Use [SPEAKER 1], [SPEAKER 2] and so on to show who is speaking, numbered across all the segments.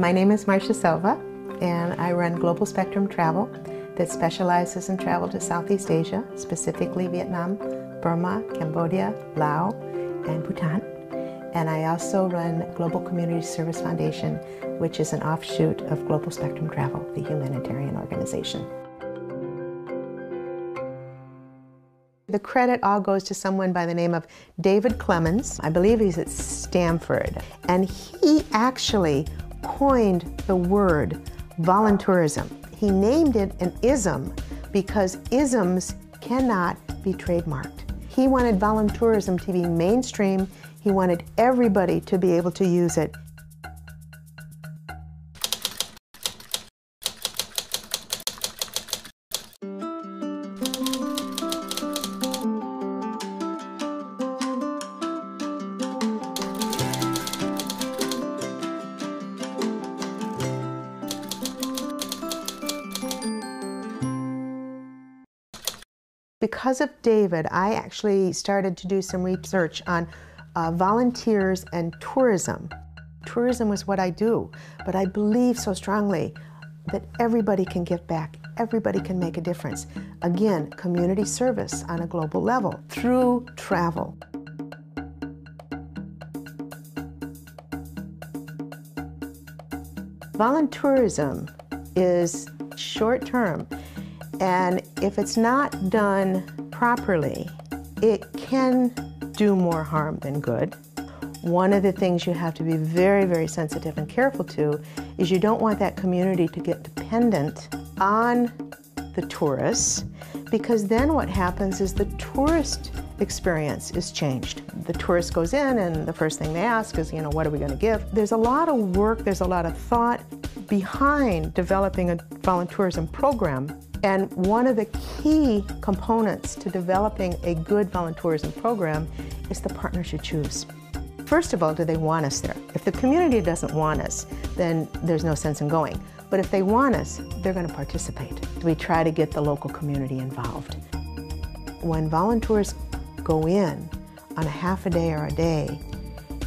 [SPEAKER 1] My name is Marcia Silva, and I run Global Spectrum Travel that specializes in travel to Southeast Asia, specifically Vietnam, Burma, Cambodia, Laos, and Bhutan. And I also run Global Community Service Foundation, which is an offshoot of Global Spectrum Travel, the humanitarian organization. The credit all goes to someone by the name of David Clemens. I believe he's at Stanford. And he actually coined the word voluntourism. He named it an ism because isms cannot be trademarked. He wanted voluntourism to be mainstream. He wanted everybody to be able to use it. Because of David, I actually started to do some research on volunteers and tourism. Tourism was what I do, but I believe so strongly that everybody can give back, everybody can make a difference. Again, community service on a global level through travel. Voluntourism is short-term, and if it's not done properly, it can do more harm than good. One of the things you have to be very, very sensitive and careful to is you don't want that community to get dependent on the tourists, because then what happens is the tourist experience is changed. The tourist goes in and the first thing they ask is, what are we going to give? There's a lot of work, there's a lot of thought behind developing a voluntourism program. And one of the key components to developing a good voluntourism program is the partners you choose. First of all, do they want us there? If the community doesn't want us, then there's no sense in going. But if they want us, they're going to participate. We try to get the local community involved. When volunteers go in on a half a day or a day,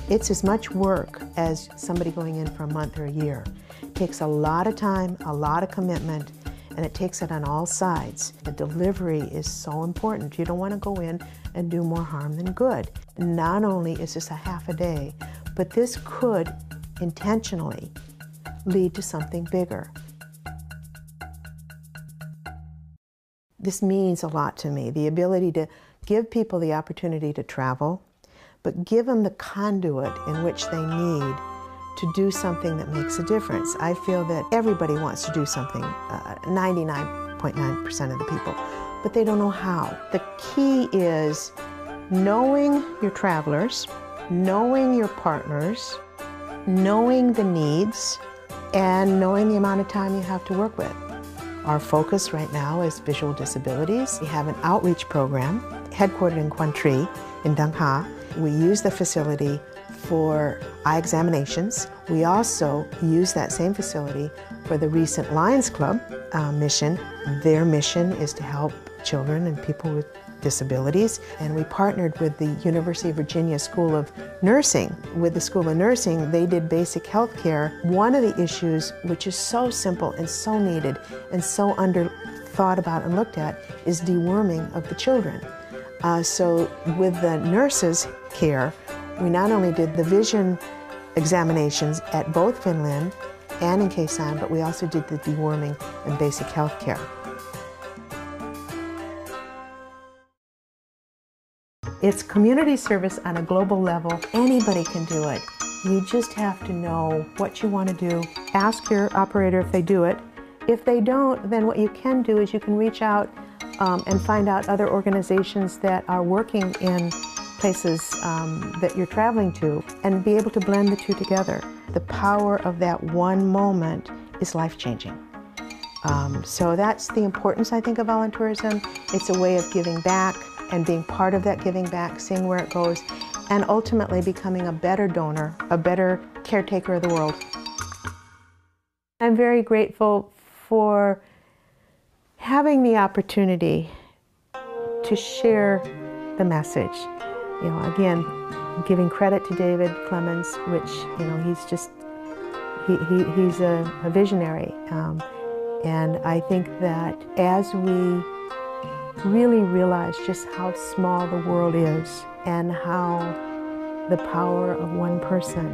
[SPEAKER 1] it's as much work as somebody going in for a month or a year. It takes a lot of time, a lot of commitment, and it takes it on all sides. The delivery is so important. You don't want to go in and do more harm than good. Not only is this a half a day, but this could intentionally lead to something bigger. This means a lot to me, the ability to give people the opportunity to travel, but give them the conduit in which they need to do something that makes a difference. I feel that everybody wants to do something, 99.9% of the people, but they don't know how. The key is knowing your travelers, knowing your partners, knowing the needs, and knowing the amount of time you have to work with. Our focus right now is visual disabilities. We have an outreach program headquartered in Quang Tri in Dung Ha. We use the facility for eye examinations. We also use that same facility for the recent Lions Club mission. Their mission is to help children and people with disabilities, and we partnered with the University of Virginia School of Nursing. With the School of Nursing, they did basic health care. One of the issues, which is so simple and so needed and so thought about and looked at, is deworming of the children. So with the nurses' care, we not only did the vision examinations at both Finland and in Khe Sanh, but we also did the deworming and basic health care. It's community service on a global level. Anybody can do it. You just have to know what you want to do. Ask your operator if they do it. If they don't, then what you can do is you can reach out and find out other organizations that are working in places that you're traveling to, and be able to blend the two together. The power of that one moment is life-changing. So that's the importance, I think, of voluntourism. It's a way of giving back and being part of that giving back, seeing where it goes, and ultimately becoming a better donor, a better caretaker of the world. I'm very grateful for having the opportunity to share the message. Again, giving credit to David Clemens, which, He's a visionary, and I think that as we really realize just how small the world is and how the power of one person,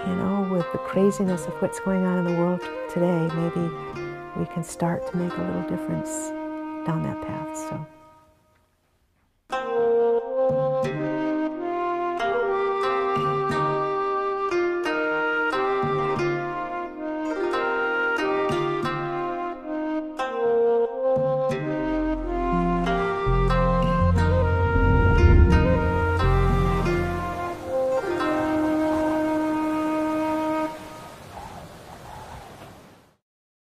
[SPEAKER 1] you know, with the craziness of what's going on in the world today, maybe we can start to make a little difference down that path. So.